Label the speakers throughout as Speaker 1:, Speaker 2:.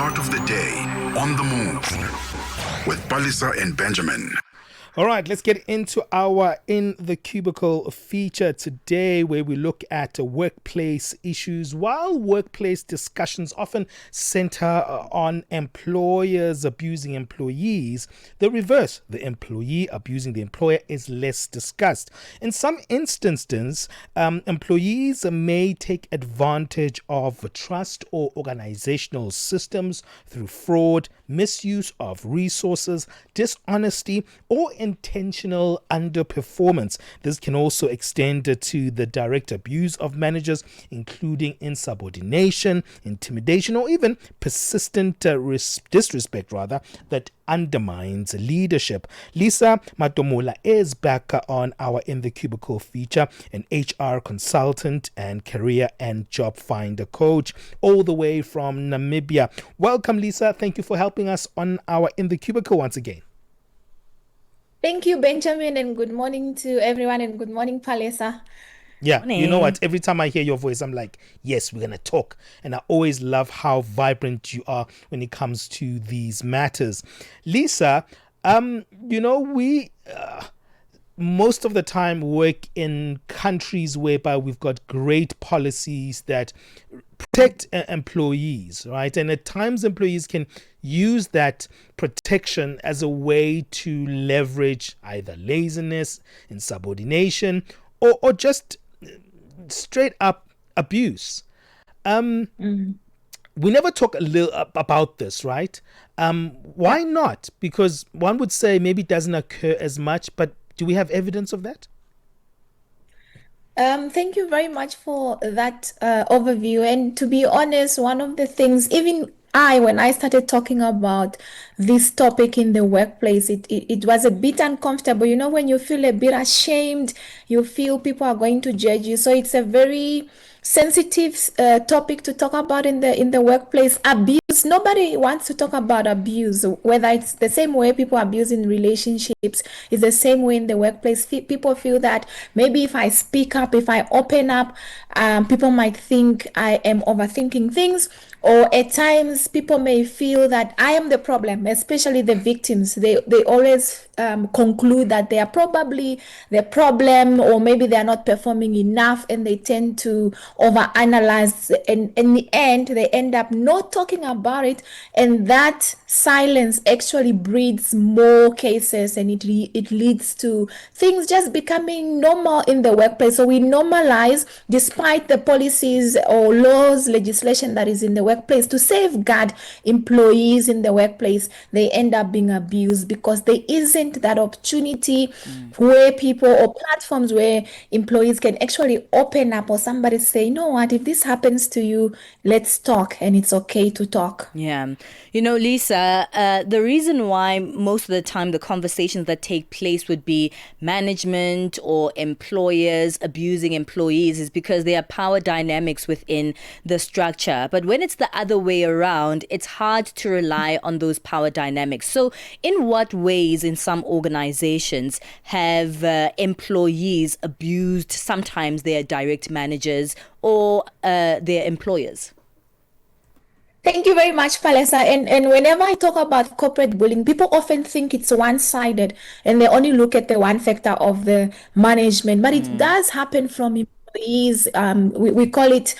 Speaker 1: heart of the day, on the move, with Palesa and Benjamin.
Speaker 2: All right, let's get into our In the Cubicle feature today, where we look at workplace issues. While workplace discussions often center on employers abusing employees, the reverse, the employee abusing the employer, is less discussed. In some instances, employees may take advantage of trust or organizational systems through fraud, misuse of resources, dishonesty, or intentional underperformance. This can also extend to the direct abuse of managers, including insubordination, intimidation, or even persistent disrespect that undermines leadership. Lisa Matomola is back on our In the Cubicle feature, an HR consultant and career and job finder coach, all the way from Nambibia. Welcome, Lisa. Thank you for helping us on our In the Cubicle once again.
Speaker 3: Thank you, Benjamin, and good morning to everyone, and good morning, Palesa.
Speaker 2: Yeah,
Speaker 4: Morning.
Speaker 2: You know what? Every time I hear your voice, I'm like, yes, we're going to talk. And I always love how vibrant you are when it comes to these matters. Lisa, we most of the time work in countries whereby we've got great policies that protect employees, right? And at times employees can use that protection as a way to leverage either laziness, insubordination, or just straight up abuse. We never talk a little about this, right? Why not? Because one would say maybe it doesn't occur as much, but do we have evidence of that?
Speaker 3: Thank you very much for that overview. And to be honest, one of the things, even when I started talking about this topic in the workplace, it was a bit uncomfortable. You know, when you feel a bit ashamed, you feel people are going to judge you. So it's a very sensitive topic to talk about in the workplace. Abuse, nobody wants to talk about abuse, whether it's the same way people abuse in relationships, it's the same way in the workplace. People feel that maybe if I speak up, if I open up, people might think I am overthinking things. Or at times people may feel that I am the problem, especially the victims. They always conclude that they are probably the problem, or maybe they are not performing enough, and they tend to overanalyze. And in the end, they end up not talking about it, and that silence actually breeds more cases, and it leads to things just becoming normal in the workplace. So we normalize, despite the policies or laws, legislation that is in the workplace to safeguard employees in the workplace, they end up being abused because there isn't that opportunity where people, or platforms where employees can actually open up, or somebody say, you know what, if this happens to you, let's talk, and it's okay to talk.
Speaker 4: Yeah. You know, Lisa, the reason why most of the time the conversations that take place would be management or employers abusing employees is because there are power dynamics within the structure. But when it's the other way around, it's hard to rely on those power dynamics. So in what ways in some organizations have employees abused sometimes their direct managers or their employers?
Speaker 3: Thank you very much, Palesa. And whenever I talk about corporate bullying, people often think it's one-sided and they only look at the one factor of the management. But it does happen from employees. We call it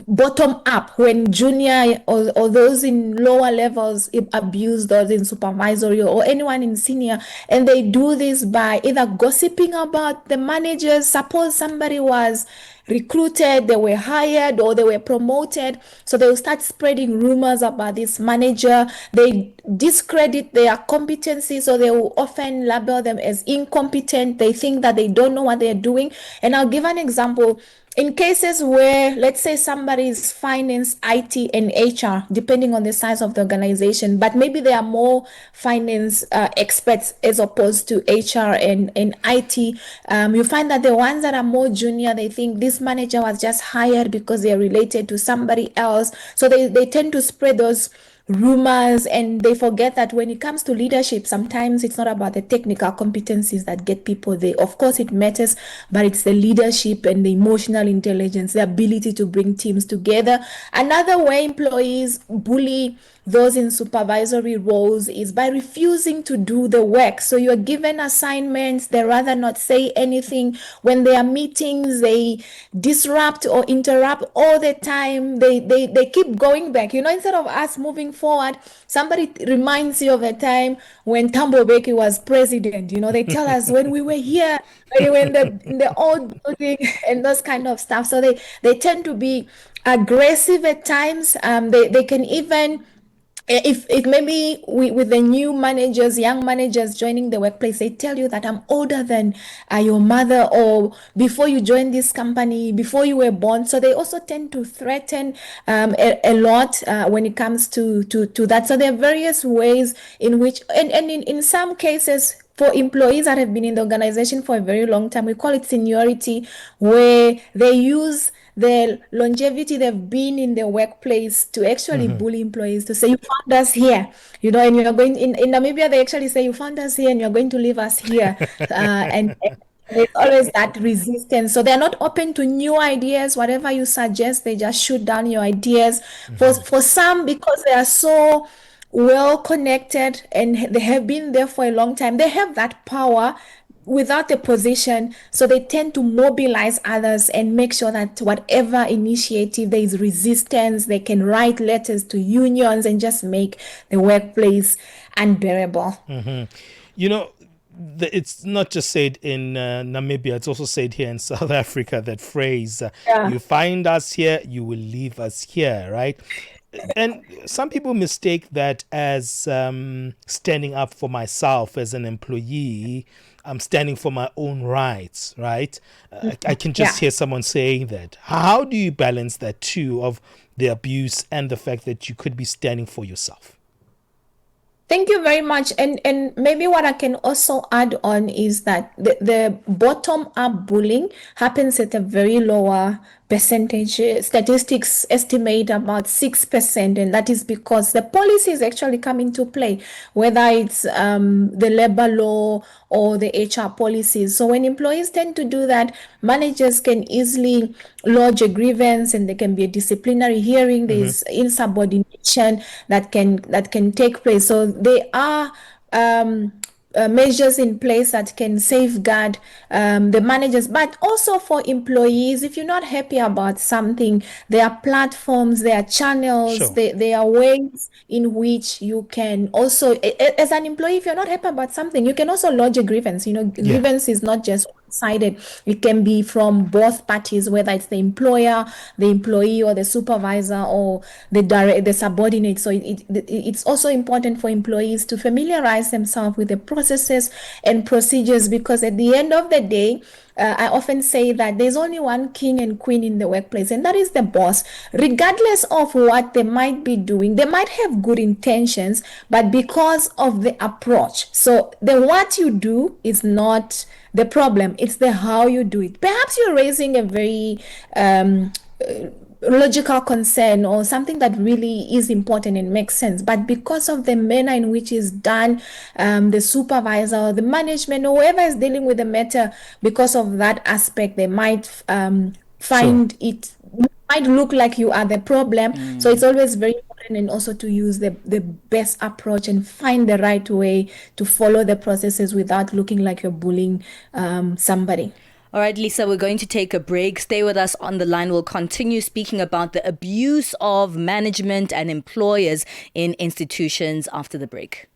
Speaker 3: bottom up, when junior or those in lower levels abuse those in supervisory or anyone in senior. And they do this by either gossiping about the managers. Suppose somebody was recruited, they were hired, or they were promoted, so they will start spreading rumors about this manager. They discredit their competency, so they will often label them as incompetent. They think that they don't know what they're doing. And I'll give an example. In cases where, let's say, somebody is finance, IT, and HR, depending on the size of the organization, but maybe they are more finance experts as opposed to HR and IT, you find that the ones that are more junior, they think this manager was just hired because they're related to somebody else. So they tend to spread those rumors, and they forget that when it comes to leadership, sometimes it's not about the technical competencies that get people there. Of course it matters, but it's the leadership and the emotional intelligence, the ability to bring teams together. Another way employees bully those in supervisory roles is by refusing to do the work. So you're given assignments, they rather not say anything. When there are meetings, they disrupt or interrupt all the time. They keep going back. Instead of us moving forward, somebody reminds you of a time when Thabo Mbeki was president. They tell us when we were here, when we were in the old building and those kind of stuff. So they tend to be aggressive at times. They can even, if maybe with the new managers, young managers joining the workplace, they tell you that I'm older than your mother, or before you joined this company, before you were born. So they also tend to threaten a lot when it comes to that. So there are various ways in which, and in some cases, for employees that have been in the organization for a very long time, we call it seniority, where they use the longevity they've been in the workplace to actually bully employees, to say, you found us here, and you're going in Namibia, they actually say, you found us here and you're going to leave us here. And there's always that resistance. So they're not open to new ideas. Whatever you suggest, they just shoot down your ideas. For some, because they are so well connected and they have been there for a long time, they have that power without a position, so they tend to mobilize others and make sure that whatever initiative there is resistance, they can write letters to unions and just make the workplace unbearable.
Speaker 2: It's not just said in Namibia, it's also said here in South Africa, that phrase, you find us here, you will leave us here, right? And some people mistake that as standing up for myself as an employee. I'm standing for my own rights, right? I can just hear someone saying that. How do you balance that too, of the abuse and the fact that you could be standing for yourself?
Speaker 3: Thank you very much. And maybe what I can also add on is that the bottom-up bullying happens at a very lower percentage. Statistics estimate about 6%, and that is because the policies actually come into play, whether it's the labor law or the HR policies. So when employees tend to do that, managers can easily lodge a grievance, and there can be a disciplinary hearing. There's insubordination that can take place. So there are measures in place that can safeguard the managers, but also for employees. If you're not happy about something, there are platforms, there are channels, there are ways in which you can also, as an employee, if you're not happy about something, you can also lodge a grievance. Grievance is not just one-sided. It can be from both parties, whether it's the employer, the employee, or the supervisor, or the subordinate. So it's also important for employees to familiarize themselves with the processes and procedures, because at the end of the day, I often say that there's only one king and queen in the workplace, and that is the boss. Regardless of what they might be doing, they might have good intentions, but because of the approach. So the what you do is not the problem, it's the how you do it. Perhaps you're raising a very logical concern or something that really is important and makes sense, but because of the manner in which it's done, the supervisor or the management or whoever is dealing with the matter, because of that aspect, they might find it might look like you are the problem. So it's always very important, and also to use the best approach and find the right way to follow the processes without looking like you're bullying somebody.
Speaker 4: All right, Lisa, we're going to take a break. Stay with us on the line. We'll continue speaking about the abuse of management and employers in institutions after the break.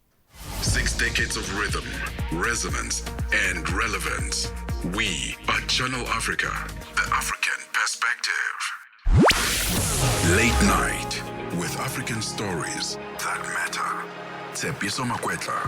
Speaker 1: 6 decades of rhythm, resonance, and relevance. We are Channel Africa, the African perspective. Late night with African stories that matter. Tsepiso Makwetla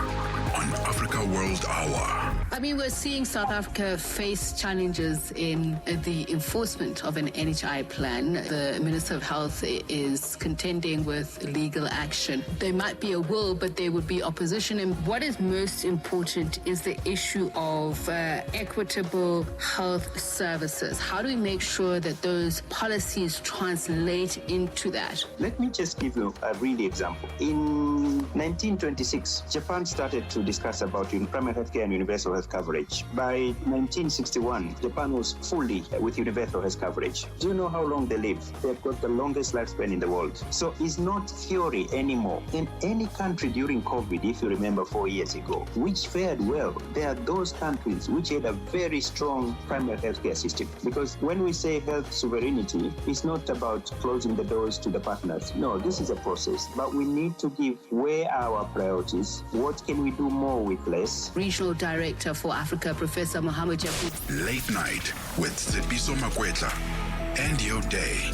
Speaker 1: on Africa World Hour.
Speaker 5: I mean, we're seeing South Africa face challenges in the enforcement of an NHI plan. The Minister of Health is contending with legal action. There might be a will, but there would be opposition. And what is most important is the issue of equitable health services. How do we make sure that those policies translate into that?
Speaker 6: Let me just give you a really example. In 1926, Japan started to discuss about primary healthcare and universal health coverage. By 1961, Japan was fully with universal health coverage. Do you know how long they live? They've got the longest lifespan in the world. So it's not theory anymore. In any country during COVID, if you remember 4 years ago, which fared well, there are those countries which had a very strong primary healthcare system. Because when we say health sovereignty, it's not about closing the doors to the partners. No, this is a process. But we need to give where our priorities, what can we do more with less.
Speaker 5: Regional Director for Africa, Professor Mohammed Jaffe.
Speaker 1: Late Night with Tsepiso Makwetla. End your day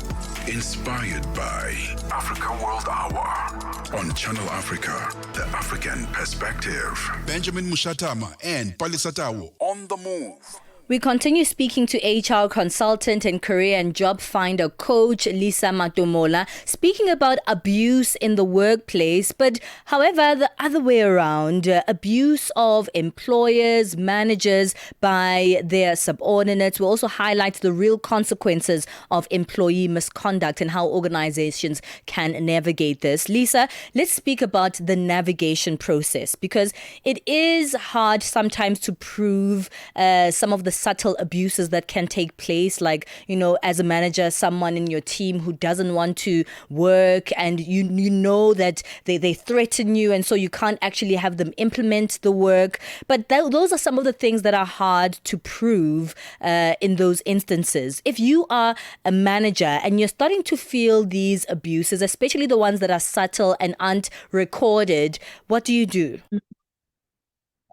Speaker 1: inspired by Africa World Hour on Channel Africa, the African perspective. Benjamin Moshatama and Palesa on the move.
Speaker 4: We continue speaking to HR consultant and career and job finder coach Lisa Matomola, speaking about abuse in the workplace, but however, the other way around, abuse of employers, managers by their subordinates. We also highlight the real consequences of employee misconduct and how organizations can navigate this. Lisa, let's speak about the navigation process, because it is hard sometimes to prove some of the subtle abuses that can take place, like, you know, as a manager, someone in your team who doesn't want to work, and you know that they threaten you, and so you can't actually have them implement the work. But those are some of the things that are hard to prove in those instances. If you are a manager and you're starting to feel these abuses, especially the ones that are subtle and aren't recorded, what do you do?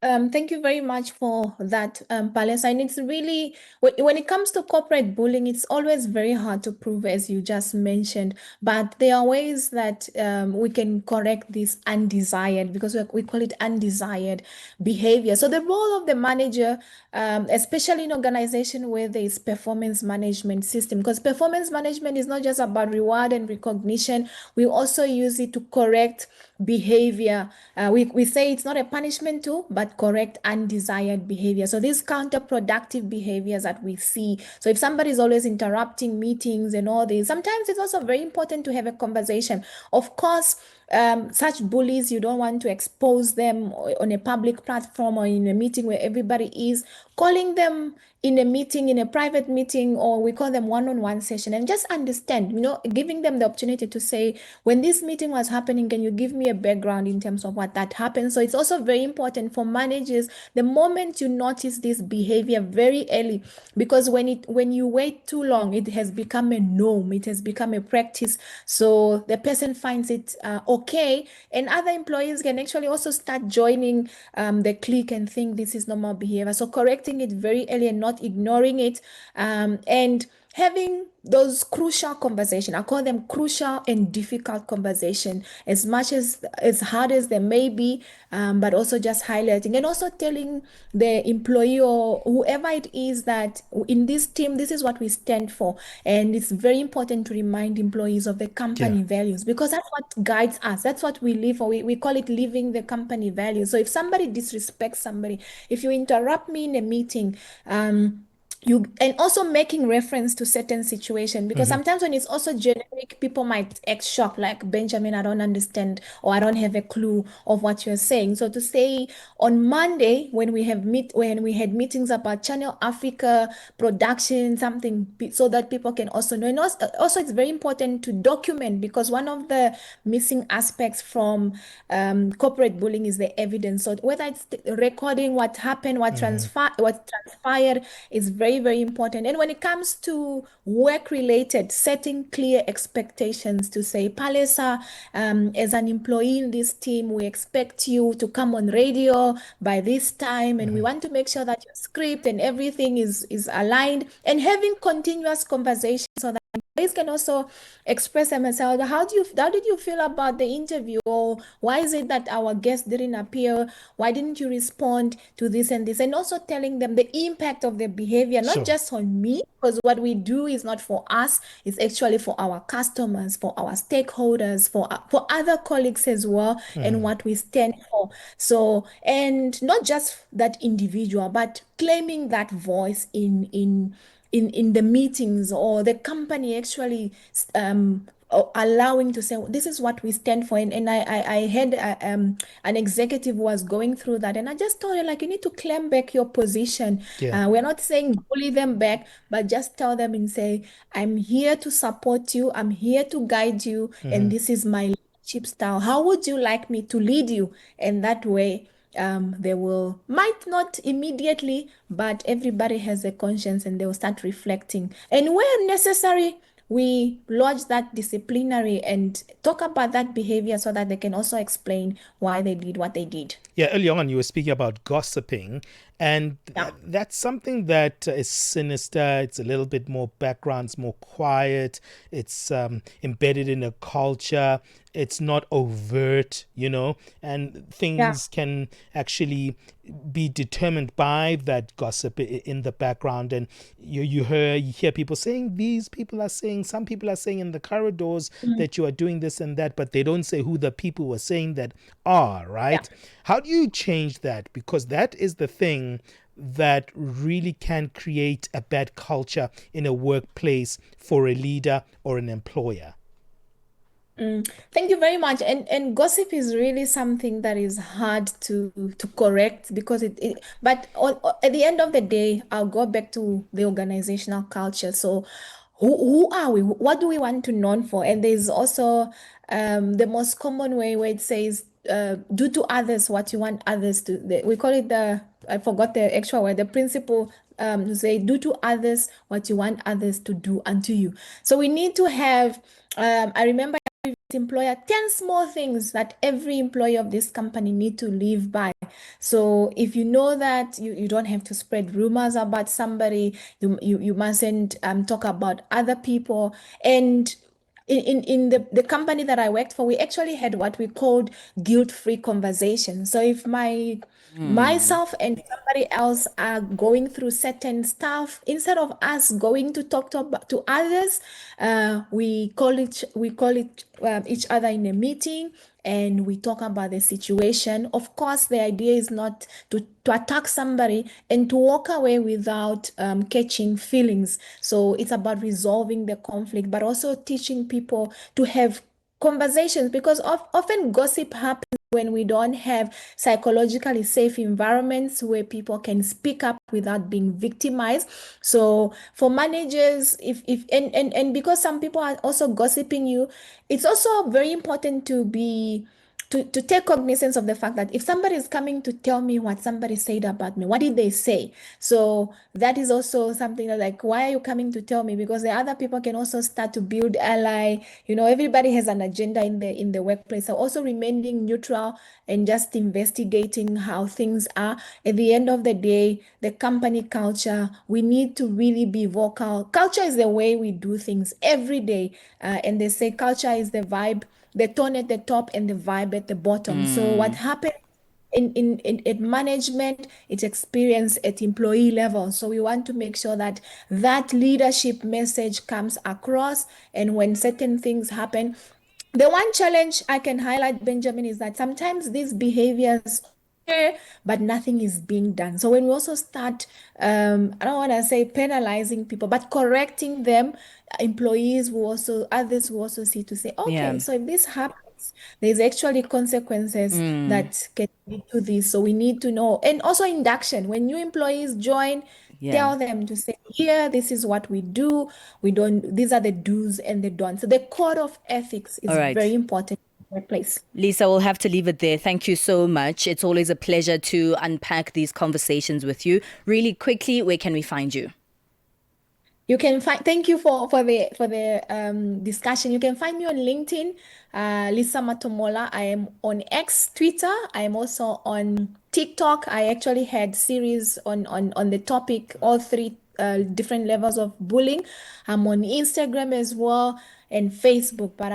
Speaker 3: Thank you very much for that, Palesa. And it's really, when it comes to corporate bullying, it's always very hard to prove, as you just mentioned. But there are ways that we can correct this undesired, because we call it undesired behavior. So the role of the manager, especially in organization where there is performance management system, because performance management is not just about reward and recognition. We also use it to correct behavior. We say it's not a punishment tool, but correct undesired behavior. So these counterproductive behaviors that we see. So if somebody is always interrupting meetings and all this, sometimes it's also very important to have a conversation. Of course, such bullies, you don't want to expose them on a public platform or in a meeting where everybody is. Calling them in a meeting, in a private meeting, or we call them one-on-one session, and just understand, giving them the opportunity to say, when this meeting was happening, can you give me a background in terms of what that happened? So it's also very important for managers, the moment you notice this behavior very early, because when you wait too long, it has become a norm, it has become a practice. So the person finds it okay, and other employees can actually also start joining the clique and think this is normal behavior. So correcting it very early and not ignoring it, and having those crucial conversation. I call them crucial and difficult conversation, as much as hard as they may be, but also just highlighting and also telling the employee or whoever it is that in this team, this is what we stand for. And it's very important to remind employees of the company values, because that's what guides us. That's what we live for. We call it living the company values. So if somebody disrespects somebody, if you interrupt me in a meeting, and also making reference to certain situation, because sometimes when it's also generic, people might act shocked, like, Benjamin, I don't understand, or I don't have a clue of what you're saying. So to say on Monday, when we had meetings about Channel Africa production, something, so that people can also know. And also it's very important to document, because one of the missing aspects from corporate bullying is the evidence. So whether it's recording what happened, what transpired, is very, very important. And when it comes to work-related, setting clear expectations to say, Palesa, as an employee in this team, we expect you to come on radio by this time, and we want to make sure that your script and everything is aligned, and having continuous conversations so that Employees can also express themselves. How did you feel about the interview? Or why is it that our guest didn't appear? Why didn't you respond to this and this? And also telling them the impact of their behavior, not
Speaker 2: Sure.
Speaker 3: just on me, because what we do is not for us, it's actually for our customers, for our stakeholders, for other colleagues as well, and what we stand for. So, and not just that individual, but claiming that voice in the meetings, or the company actually allowing to say, this is what we stand for. And I had an executive who was going through that, and I just told her, like, you need to claim back your position.
Speaker 2: Yeah.
Speaker 3: We're not saying bully them back, but just tell them and say, I'm here to support you, I'm here to guide you, and this is my leadership style. How would you like me to lead you? And that way, they will, might not immediately, but everybody has a conscience, and they will start reflecting. And where necessary, we lodge that disciplinary and talk about that behavior, so that they can also explain why they did what they did.
Speaker 2: Yeah, earlier on you were speaking about gossiping, and
Speaker 3: Yeah.
Speaker 2: that's something that is sinister. It's a little bit more background, it's more quiet. It's embedded in a culture. It's not overt, and
Speaker 3: Yeah.
Speaker 2: things can actually be determined by that gossip in the background. And you hear people saying, these people are saying, some people are saying in the corridors that you are doing this and that, but they don't say who the people were saying that are, right? How do you change that? Because that is the thing that really can create a bad culture in a workplace for a leader or an employer.
Speaker 3: Thank you very much. And gossip is really something that is hard to correct, because but at the end of the day, I'll go back to the organizational culture. So who are we? What do we want to known for? And there's also the most common way, where it says, do to others what you want others to. We call it I forgot the actual word, the principle, to say, do to others what you want others to do unto you. So we need to have, I remember employer 10 small things that every employee of this company need to live by. So if you know that you don't have to spread rumors about somebody, you mustn't talk about other people. And in the company that I worked for, we actually had what we called guilt-free conversation. So if myself and somebody else are going through certain stuff, instead of us going to talk to others, we call it each other in a meeting, and we talk about the situation. Of course, the idea is not to attack somebody and to walk away without catching feelings. So it's about resolving the conflict, but also teaching people to have conversations, because often gossip happens when we don't have psychologically safe environments where people can speak up without being victimized. So for managers, if and because some people are also gossiping you, it's also very important to take cognizance of the fact that if somebody is coming to tell me what somebody said about me, what did they say? So that is also something that, like, why are you coming to tell me? Because the other people can also start to build ally. Everybody has an agenda in the workplace. So also remaining neutral and just investigating how things are. At the end of the day, the company culture, we need to really be vocal. Culture is the way we do things every day. And they say culture is the vibe, the tone at the top and the vibe at the bottom. So what happened in management, it's experience at employee level. So we want to make sure that that leadership message comes across. And when certain things happen, the one challenge I can highlight, Benjamin, is that sometimes these behaviors, but nothing is being done. So when we also start, I don't want to say penalizing people, but correcting them, others will also see to say, okay,
Speaker 4: Yeah.
Speaker 3: so if this happens, there's actually consequences that can lead to this. So we need to know. And also induction, when new employees join,
Speaker 4: Yeah.
Speaker 3: tell them to say, here, this is what we do. These are the do's and the don'ts. So the code of ethics is
Speaker 4: All right.
Speaker 3: very important in the workplace.
Speaker 4: Lisa, we'll have to leave it there. Thank you so much. It's always a pleasure to unpack these conversations with you. Really quickly, where can we find you?
Speaker 3: You can find. Thank you for the discussion. You can find me on LinkedIn, Lisa Matomola. I am on X, Twitter. I am also on TikTok. I actually had series on the topic, all three different levels of bullying. I'm on Instagram as well and Facebook, but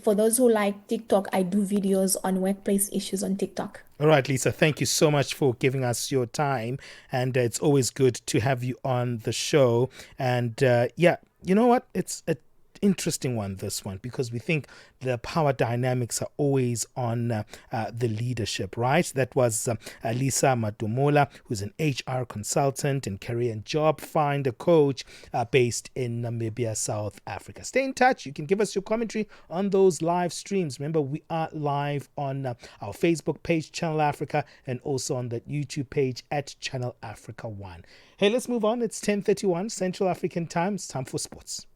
Speaker 3: for those who like TikTok, I do videos on workplace issues on TikTok.
Speaker 2: All right, Lisa, thank you so much for giving us your time. And it's always good to have you on the show. And yeah, you know what? It's a interesting one, this one, because we think the power dynamics are always on the leadership, right? That was Lisa Matomola, who's an HR consultant and career and job finder coach based in Nambibia, South Africa. Stay in touch. You can give us your commentary on those live streams. Remember, we are live on our Facebook page, Channel Africa, and also on the YouTube page at Channel Africa 1. Hey, let's move on. It's 10:31 Central African time. It's time for sports.